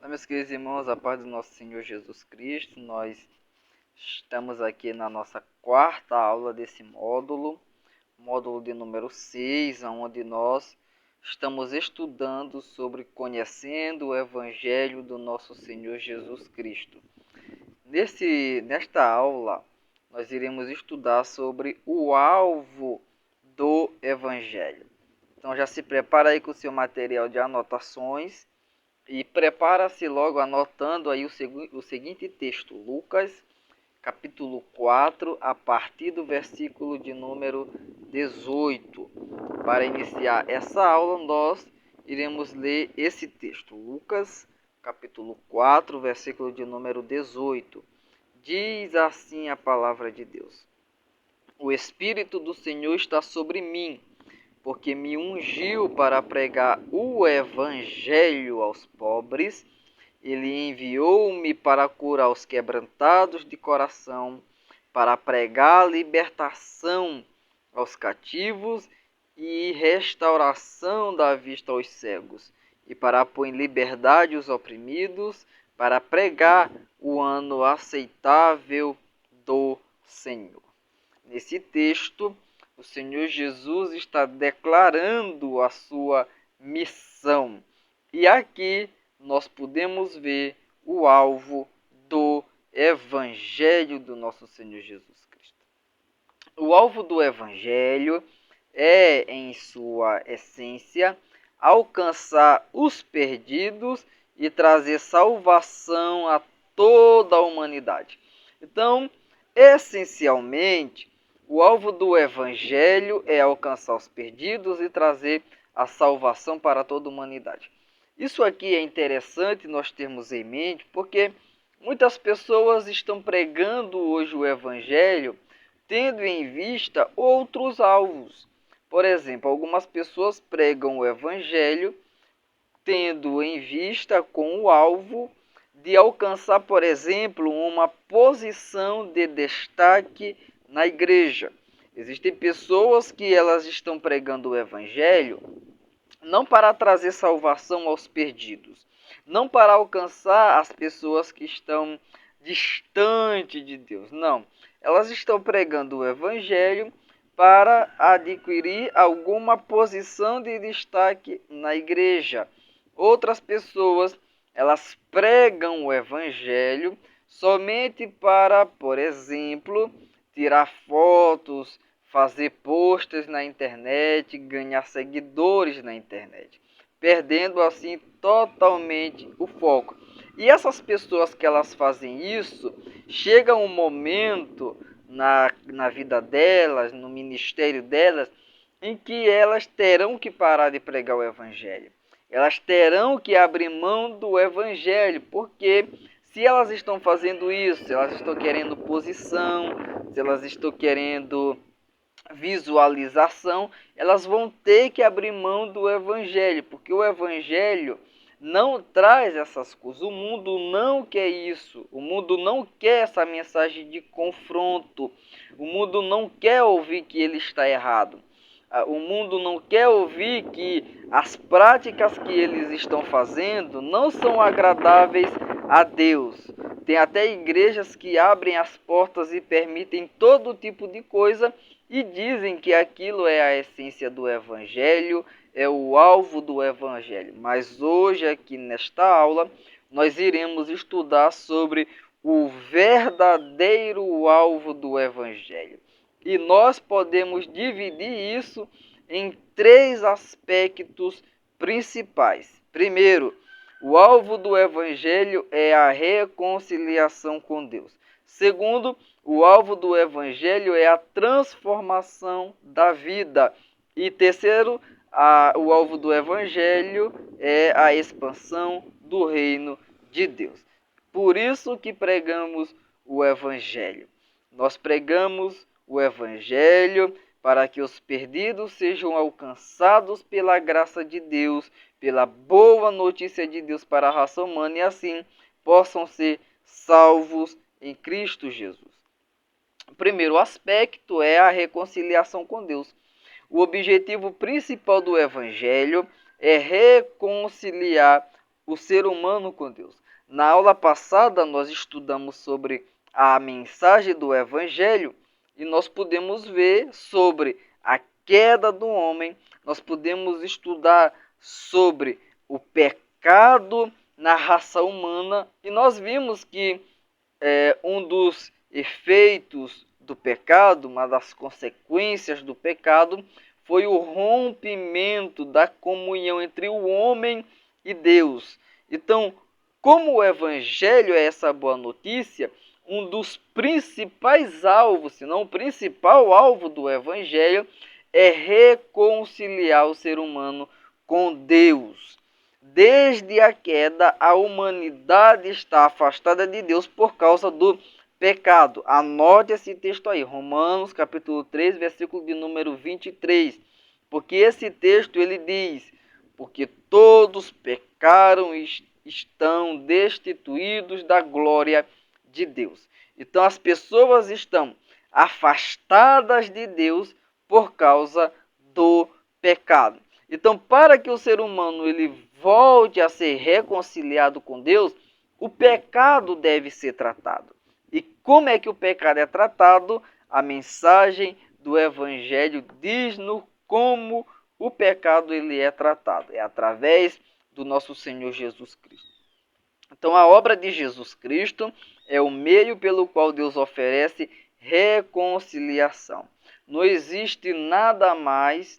Meus queridos irmãos, a paz do nosso Senhor Jesus Cristo, nós estamos aqui na nossa quarta aula desse módulo de número 6, onde nós estamos estudando sobre conhecendo o Evangelho do nosso Senhor Jesus Cristo. Nesta aula, nós iremos estudar sobre o alvo do Evangelho. Então já se prepara aí com o seu material de anotações e prepara-se logo anotando aí o seguinte texto, Lucas, capítulo 4, a partir do versículo de número 18. Para iniciar essa aula, nós iremos ler esse texto, Lucas, capítulo 4, versículo de número 18. Diz assim a palavra de Deus: O Espírito do Senhor está sobre mim, porque me ungiu para pregar o Evangelho aos pobres. Ele enviou-me para curar os quebrantados de coração, para pregar a libertação aos cativos e restauração da vista aos cegos, e para pôr em liberdade os oprimidos, para pregar o ano aceitável do Senhor. Nesse texto, o Senhor Jesus está declarando a sua missão. E aqui nós podemos ver o alvo do Evangelho do nosso Senhor Jesus Cristo. O alvo do Evangelho é, em sua essência, alcançar os perdidos e trazer salvação a toda a humanidade. Então, essencialmente, o alvo do Evangelho é alcançar os perdidos e trazer a salvação para toda a humanidade. Isso aqui é interessante nós termos em mente, porque muitas pessoas estão pregando hoje o Evangelho tendo em vista outros alvos. Por exemplo, algumas pessoas pregam o Evangelho tendo em vista com o alvo de alcançar, por exemplo, uma posição de destaque na igreja. Existem pessoas que elas estão pregando o Evangelho não para trazer salvação aos perdidos, não para alcançar as pessoas que estão distantes de Deus, não. Elas estão pregando o Evangelho para adquirir alguma posição de destaque na igreja. Outras pessoas, elas pregam o Evangelho somente para, por exemplo, tirar fotos, fazer posts na internet, ganhar seguidores na internet, perdendo assim totalmente o foco. E essas pessoas que elas fazem isso, chega um momento na vida delas, no ministério delas, em que elas terão que parar de pregar o Evangelho. Elas terão que abrir mão do Evangelho, porque se elas estão fazendo isso, se elas estão querendo posição, se elas estão querendo visualização, elas vão ter que abrir mão do Evangelho, porque o Evangelho não traz essas coisas. O mundo não quer isso. O mundo não quer essa mensagem de confronto. O mundo não quer ouvir que ele está errado. O mundo não quer ouvir que as práticas que eles estão fazendo não são agradáveis a Deus. Tem até igrejas que abrem as portas e permitem todo tipo de coisa e dizem que aquilo é a essência do Evangelho, é o alvo do Evangelho. Mas hoje, aqui nesta aula, nós iremos estudar sobre o verdadeiro alvo do Evangelho. E nós podemos dividir isso em três aspectos principais. Primeiro, o alvo do Evangelho é a reconciliação com Deus. Segundo, o alvo do Evangelho é a transformação da vida. E terceiro, o alvo do Evangelho é a expansão do reino de Deus. Por isso que pregamos o Evangelho. Nós pregamos o Evangelho para que os perdidos sejam alcançados pela graça de Deus, pela boa notícia de Deus para a raça humana e assim possam ser salvos em Cristo Jesus. O primeiro aspecto é a reconciliação com Deus. O objetivo principal do Evangelho é reconciliar o ser humano com Deus. Na aula passada, nós estudamos sobre a mensagem do Evangelho e nós podemos ver sobre a queda do homem, nós podemos estudar sobre o pecado na raça humana e nós vimos que um dos efeitos do pecado, uma das consequências do pecado, foi o rompimento da comunhão entre o homem e Deus. Então, como o Evangelho é essa boa notícia, um dos principais alvos, se não o principal alvo do Evangelho, é reconciliar o ser humano com Deus. Desde a queda, a humanidade está afastada de Deus por causa do pecado. Anote esse texto aí, Romanos capítulo 3, versículo de número 23. Porque esse texto ele diz: porque todos pecaram e estão destituídos da glória de Deus. Então as pessoas estão afastadas de Deus por causa do pecado. Então, para que o ser humano ele volte a ser reconciliado com Deus, o pecado deve ser tratado. E como é que o pecado é tratado? A mensagem do Evangelho diz-nos como o pecado ele é tratado. É através do nosso Senhor Jesus Cristo. Então, a obra de Jesus Cristo é o meio pelo qual Deus oferece reconciliação. Não existe nada mais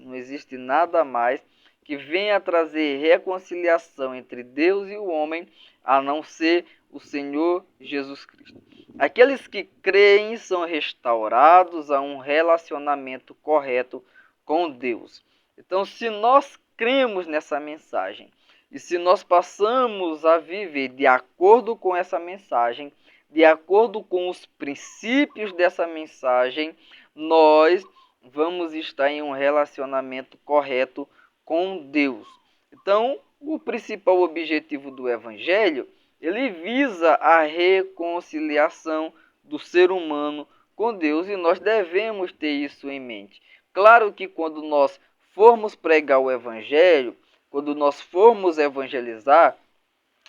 que venha trazer reconciliação entre Deus e o homem, a não ser o Senhor Jesus Cristo. Aqueles que creem são restaurados a um relacionamento correto com Deus. Então, se nós cremos nessa mensagem, e se nós passamos a viver de acordo com essa mensagem, de acordo com os princípios dessa mensagem, nós vamos estar em um relacionamento correto com Deus. Então, o principal objetivo do Evangelho, ele visa a reconciliação do ser humano com Deus e nós devemos ter isso em mente. Claro que quando nós formos pregar o Evangelho, quando nós formos evangelizar,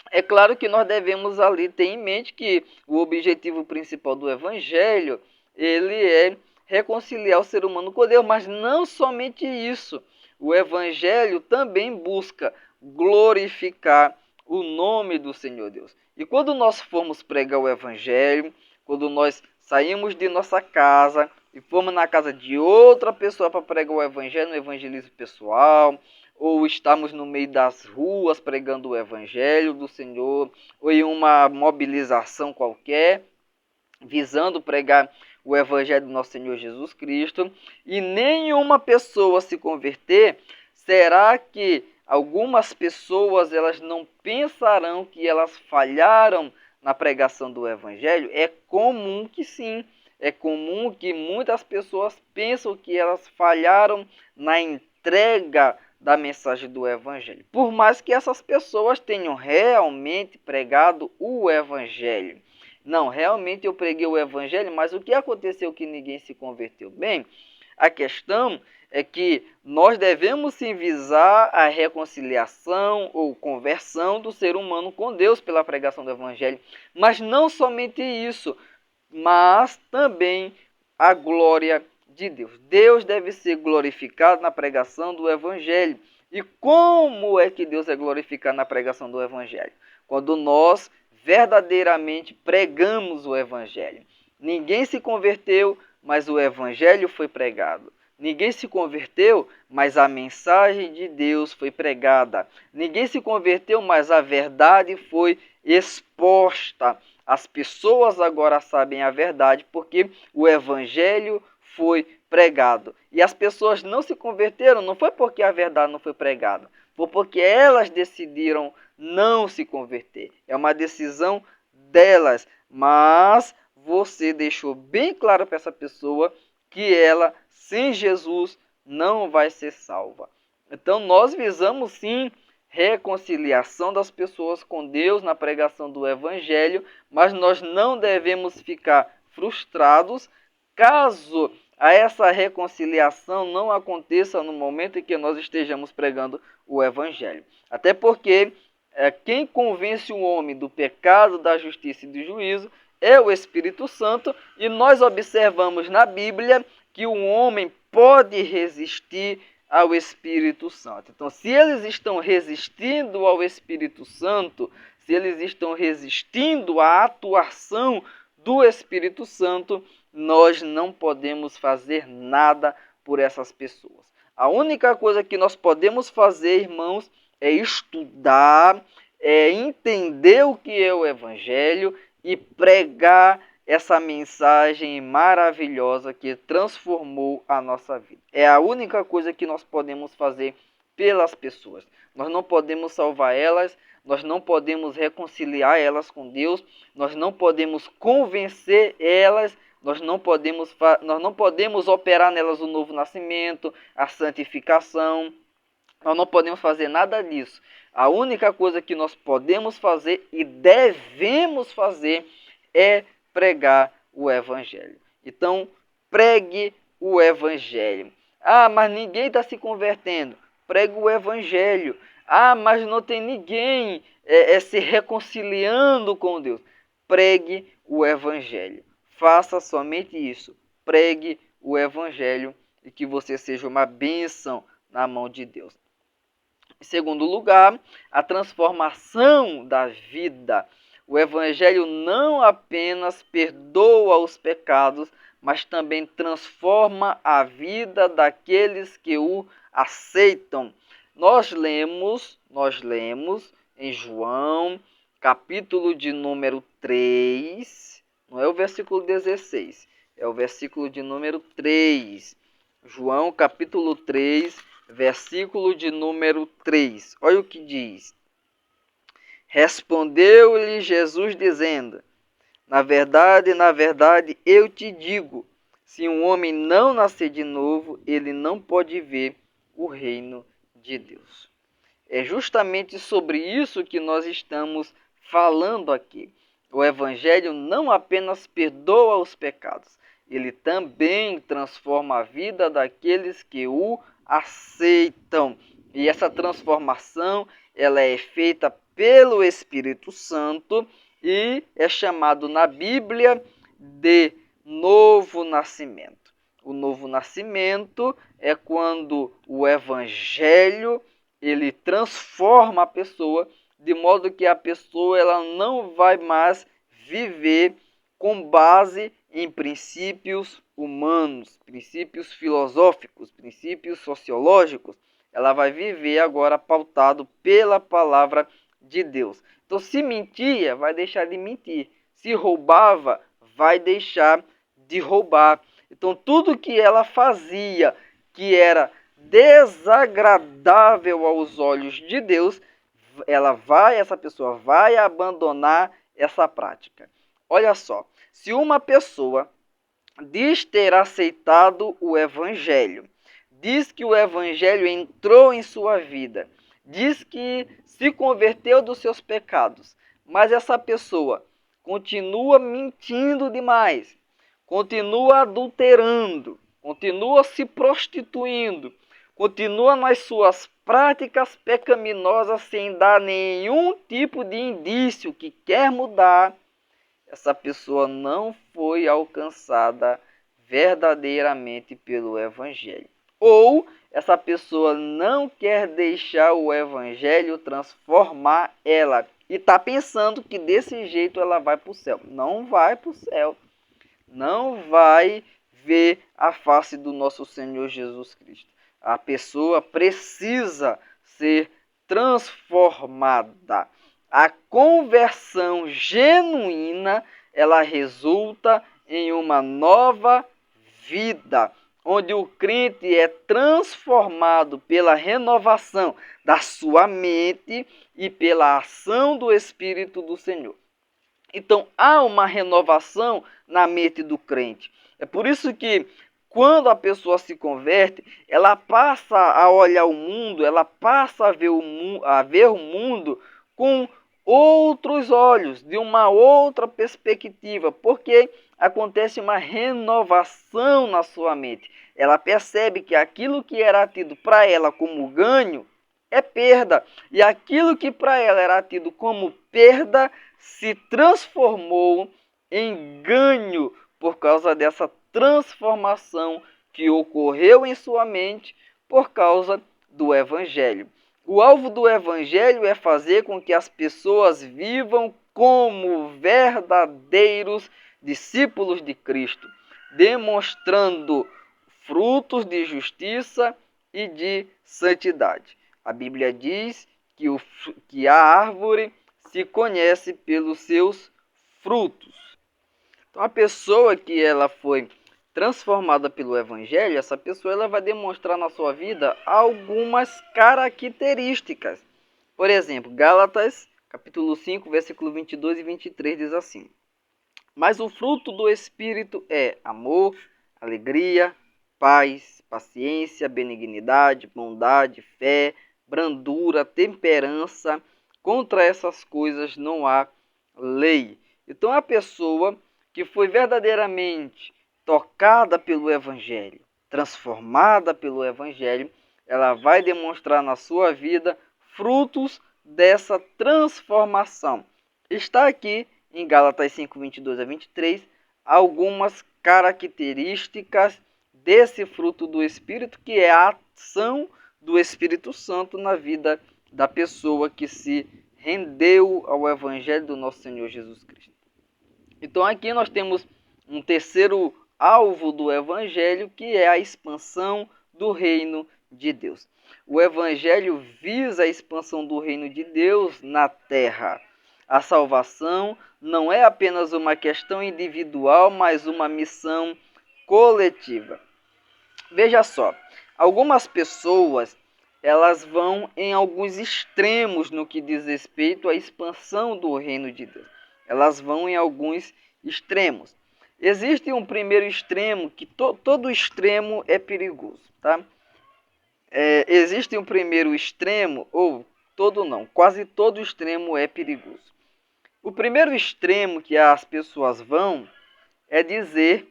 é claro que nós devemos ali ter em mente que o objetivo principal do Evangelho, ele é reconciliar o ser humano com Deus, mas não somente isso. O Evangelho também busca glorificar o nome do Senhor Deus. E quando nós formos pregar o Evangelho, quando nós saímos de nossa casa e formos na casa de outra pessoa para pregar o Evangelho, no evangelismo pessoal, ou estamos no meio das ruas pregando o Evangelho do Senhor, ou em uma mobilização qualquer, visando pregar o Evangelho do nosso Senhor Jesus Cristo, e nenhuma pessoa se converter, será que algumas pessoas elas não pensarão que elas falharam na pregação do Evangelho? É comum que sim. É comum que muitas pessoas pensam que elas falharam na entrega da mensagem do Evangelho. Por mais que essas pessoas tenham realmente pregado o Evangelho. Não, realmente eu preguei o Evangelho, mas o que aconteceu que ninguém se converteu? Bem, a questão é que nós devemos sim visar a reconciliação ou conversão do ser humano com Deus pela pregação do Evangelho. Mas não somente isso, mas também a glória de Deus. Deus deve ser glorificado na pregação do Evangelho. E como é que Deus é glorificado na pregação do Evangelho? Quando nós verdadeiramente pregamos o Evangelho. Ninguém se converteu, mas o Evangelho foi pregado. Ninguém se converteu, mas a mensagem de Deus foi pregada. Ninguém se converteu, mas a verdade foi exposta. As pessoas agora sabem a verdade porque o Evangelho foi pregado. E as pessoas não se converteram, não foi porque a verdade não foi pregada, foi porque elas decidiram não se converter. É uma decisão delas, mas você deixou bem claro para essa pessoa que ela, sem Jesus, não vai ser salva. Então nós visamos sim reconciliação das pessoas com Deus na pregação do Evangelho, mas nós não devemos ficar frustrados caso essa reconciliação não aconteça no momento em que nós estejamos pregando o Evangelho. Até porque quem convence o homem do pecado, da justiça e do juízo é o Espírito Santo, e nós observamos na Bíblia que o homem pode resistir ao Espírito Santo. Então, se eles estão resistindo ao Espírito Santo, se eles estão resistindo à atuação do Espírito Santo, nós não podemos fazer nada por essas pessoas. A única coisa que nós podemos fazer, irmãos, é estudar, é entender o que é o Evangelho e pregar essa mensagem maravilhosa que transformou a nossa vida. É a única coisa que nós podemos fazer pelas pessoas. Nós não podemos salvar elas, nós não podemos reconciliar elas com Deus, nós não podemos convencer elas, nós não podemos operar nelas o novo nascimento, a santificação. Nós não podemos fazer nada disso. A única coisa que nós podemos fazer e devemos fazer é pregar o Evangelho. Então, pregue o Evangelho. Ah, mas ninguém está se convertendo. Pregue o Evangelho. Ah, mas não tem ninguém se reconciliando com Deus. Pregue o Evangelho. Faça somente isso. Pregue o Evangelho e que você seja uma bênção na mão de Deus. Em segundo lugar, a transformação da vida. O Evangelho não apenas perdoa os pecados, mas também transforma a vida daqueles que o aceitam. Nós lemos em João, capítulo de número 3, não é o versículo 16, é o versículo de número 3. João, capítulo 3, versículo de número 3. Olha o que diz. Respondeu-lhe Jesus dizendo: na verdade, eu te digo, se um homem não nascer de novo, ele não pode ver o reino de Deus. É justamente sobre isso que nós estamos falando aqui. O Evangelho não apenas perdoa os pecados, ele também transforma a vida daqueles que o aceitam. E essa transformação, ela é feita pelo Espírito Santo e é chamado na Bíblia de novo nascimento. O novo nascimento é quando o Evangelho ele transforma a pessoa de modo que a pessoa ela não vai mais viver com base em princípios humanos, princípios filosóficos, princípios sociológicos. Ela vai viver agora pautado pela palavra de Deus. Então, se mentia, vai deixar de mentir. Se roubava, vai deixar de roubar. Então, tudo que ela fazia que era desagradável aos olhos de Deus, essa pessoa vai abandonar essa prática. Olha só, se uma pessoa diz ter aceitado o Evangelho, diz que o Evangelho entrou em sua vida, diz que se converteu dos seus pecados, mas essa pessoa continua mentindo demais, continua adulterando, continua se prostituindo, continua nas suas práticas pecaminosas sem dar nenhum tipo de indício que quer mudar, essa pessoa não foi alcançada verdadeiramente pelo Evangelho. Ou essa pessoa não quer deixar o Evangelho transformar ela e está pensando que desse jeito ela vai para o céu. Não vai para o céu. Não vai ver a face do nosso Senhor Jesus Cristo. A pessoa precisa ser transformada. A conversão genuína, ela resulta em uma nova vida, onde o crente é transformado pela renovação da sua mente e pela ação do Espírito do Senhor. Então, há uma renovação na mente do crente. É por isso que, quando a pessoa se converte, ela passa a olhar o mundo, ela passa a ver o mundo com outros olhos, de uma outra perspectiva, porque acontece uma renovação na sua mente. Ela percebe que aquilo que era tido para ela como ganho, é perda. E aquilo que para ela era tido como perda se transformou em ganho por causa dessa transformação que ocorreu em sua mente por causa do Evangelho. O alvo do Evangelho é fazer com que as pessoas vivam como verdadeiros discípulos de Cristo, demonstrando frutos de justiça e de santidade. A Bíblia diz que a árvore se conhece pelos seus frutos. Então, a pessoa que ela foi transformada pelo Evangelho, essa pessoa ela vai demonstrar na sua vida algumas características. Por exemplo, Gálatas, capítulo 5, versículo 22 e 23 diz assim: Mas o fruto do Espírito é amor, alegria, paz, paciência, benignidade, bondade, fé, brandura, temperança. Contra essas coisas não há lei. Então, a pessoa que foi verdadeiramente tocada pelo Evangelho, transformada pelo Evangelho, ela vai demonstrar na sua vida frutos dessa transformação. Está aqui em Gálatas 5, 22 a 23, algumas características desse fruto do Espírito, que é a ação do Espírito Santo na vida da pessoa que se rendeu ao Evangelho do nosso Senhor Jesus Cristo. Então aqui nós temos um terceiro alvo do Evangelho, que é a expansão do reino de Deus. O Evangelho visa a expansão do reino de Deus na terra. A salvação não é apenas uma questão individual, mas uma missão coletiva. Veja só, algumas pessoas elas vão em alguns extremos no que diz respeito à expansão do reino de Deus. Elas vão em alguns extremos. Existe um primeiro extremo, que todo extremo é perigoso, tá? Existe um primeiro extremo, ou todo não, quase todo extremo é perigoso. O primeiro extremo que as pessoas vão é dizer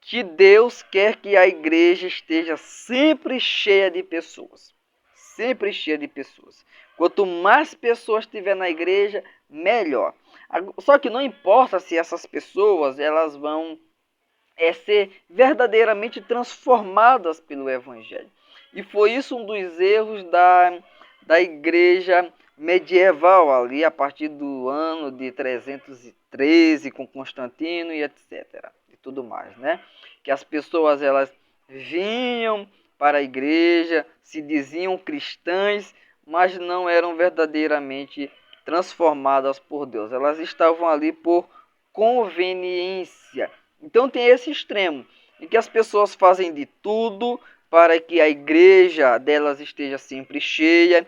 que Deus quer que a igreja esteja sempre cheia de pessoas. Sempre cheia de pessoas. Quanto mais pessoas tiver na igreja, melhor. Só que não importa se essas pessoas elas vão ser verdadeiramente transformadas pelo Evangelho. E foi isso um dos erros da igreja medieval, ali a partir do ano de 313, com Constantino e etc. E tudo mais, né? Que as pessoas elas vinham para a igreja, se diziam cristãs, mas não eram verdadeiramente transformadas por Deus. Elas estavam ali por conveniência. Então tem esse extremo, em que as pessoas fazem de tudo para que a igreja delas esteja sempre cheia,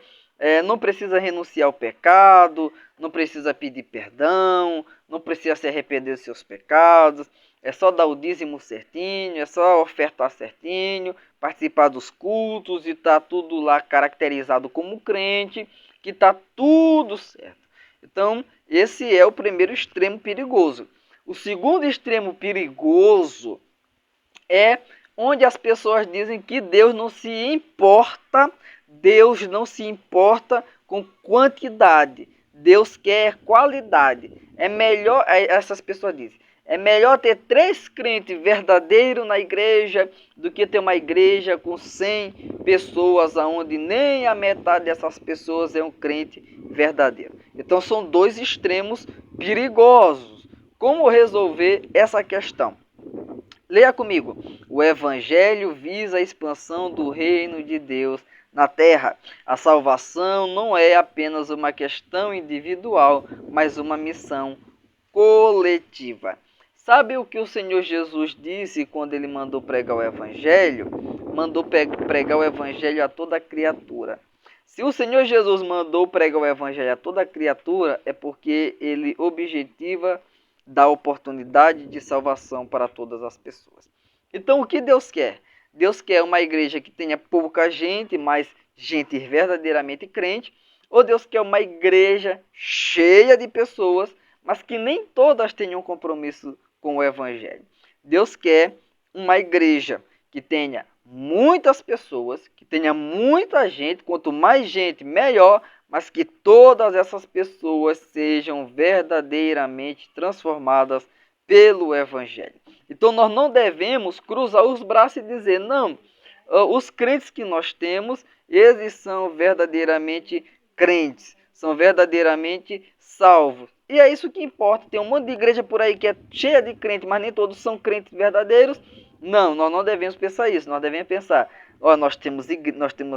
não precisa renunciar ao pecado, não precisa pedir perdão, não precisa se arrepender dos seus pecados, é só dar o dízimo certinho, é só ofertar certinho, participar dos cultos e tá tudo lá caracterizado como crente, que tá tudo certo. Então, esse é o primeiro extremo perigoso. O segundo extremo perigoso é onde as pessoas dizem que Deus não se importa com quantidade. Deus quer qualidade. É melhor, essas pessoas dizem, é melhor ter 3 crentes verdadeiros na igreja do que ter uma igreja com 100 pessoas, onde nem a metade dessas pessoas é um crente verdadeiro. Então são 2 extremos perigosos. Como resolver essa questão? Leia comigo. O Evangelho visa a expansão do reino de Deus na terra. A salvação não é apenas uma questão individual, mas uma missão coletiva. Sabe o que o Senhor Jesus disse quando ele mandou pregar o Evangelho? Mandou pregar o Evangelho a toda criatura. Se o Senhor Jesus mandou pregar o Evangelho a toda criatura, é porque ele objetiva dar oportunidade de salvação para todas as pessoas. Então, o que Deus quer? Deus quer uma igreja que tenha pouca gente, mas gente verdadeiramente crente, ou Deus quer uma igreja cheia de pessoas, mas que nem todas tenham compromisso com o Evangelho. Deus quer uma igreja que tenha muitas pessoas, que tenha muita gente, quanto mais gente, melhor, mas que todas essas pessoas sejam verdadeiramente transformadas pelo Evangelho. Então nós não devemos cruzar os braços e dizer, não, os crentes que nós temos, eles são verdadeiramente crentes, são verdadeiramente salvos. E é isso que importa. Tem um monte de igreja por aí que é cheia de crentes, mas nem todos são crentes verdadeiros. Não, nós não devemos pensar isso. Nós devemos pensar, ó, nós temos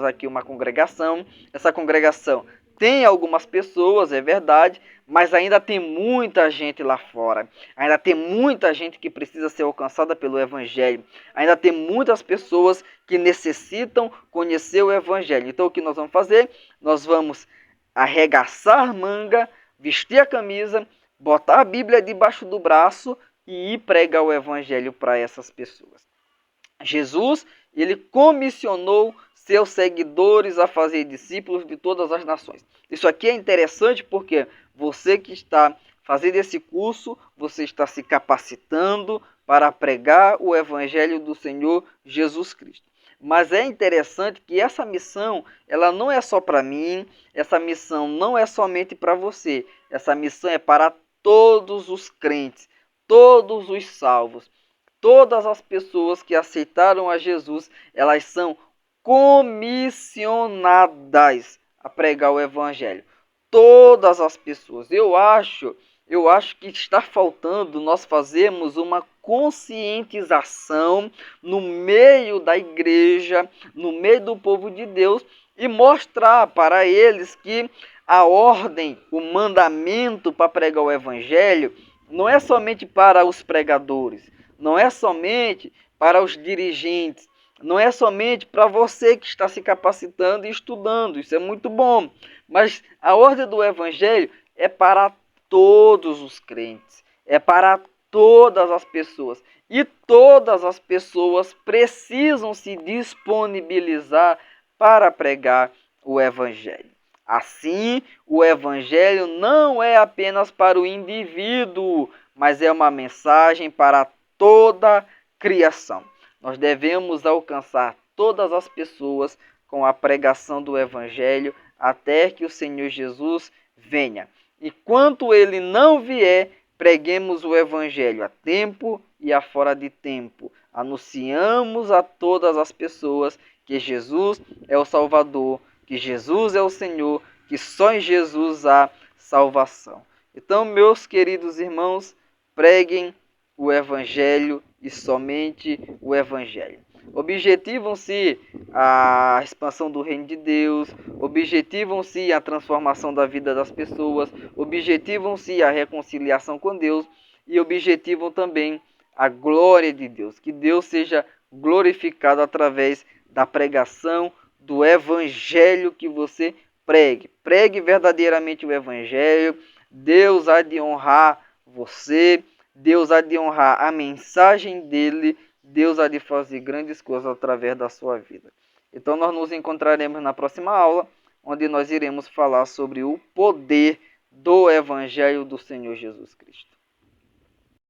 aqui uma congregação. Essa congregação tem algumas pessoas, é verdade, mas ainda tem muita gente lá fora. Ainda tem muita gente que precisa ser alcançada pelo Evangelho. Ainda tem muitas pessoas que necessitam conhecer o Evangelho. Então o que nós vamos fazer? Nós vamos arregaçar manga, vestir a camisa, botar a Bíblia debaixo do braço e ir pregar o Evangelho para essas pessoas. Jesus, ele comissionou seus seguidores a fazer discípulos de todas as nações. Isso aqui é interessante porque você que está fazendo esse curso, você está se capacitando para pregar o Evangelho do Senhor Jesus Cristo. Mas é interessante que essa missão, ela não é só para mim, essa missão não é somente para você, essa missão é para todos os crentes, todos os salvos. Todas as pessoas que aceitaram a Jesus, elas são comissionadas a pregar o Evangelho. Todas as pessoas. Eu acho que está faltando nós fazermos uma conscientização no meio da igreja, no meio do povo de Deus e mostrar para eles que a ordem, o mandamento para pregar o Evangelho não é somente para os pregadores, não é somente para os dirigentes, não é somente para você que está se capacitando e estudando, isso é muito bom, mas a ordem do Evangelho é para todos os crentes, é para todas as pessoas, e todas as pessoas precisam se disponibilizar para pregar o Evangelho. Assim, o Evangelho não é apenas para o indivíduo, mas é uma mensagem para toda a criação. Nós devemos alcançar todas as pessoas com a pregação do Evangelho até que o Senhor Jesus venha. E quando ele não vier, preguemos o Evangelho a tempo e a fora de tempo. Anunciamos a todas as pessoas que Jesus é o Salvador, que Jesus é o Senhor, que só em Jesus há salvação. Então, meus queridos irmãos, preguem o Evangelho e somente o Evangelho. Objetivam-se a expansão do reino de Deus, objetivam-se a transformação da vida das pessoas, objetivam-se a reconciliação com Deus e objetivam também a glória de Deus. Que Deus seja glorificado através da pregação do Evangelho que você pregue. Pregue verdadeiramente o Evangelho. Deus há de honrar você. Deus há de honrar a mensagem dele. Deus há de fazer grandes coisas através da sua vida. Então nós nos encontraremos na próxima aula, onde nós iremos falar sobre o poder do Evangelho do Senhor Jesus Cristo.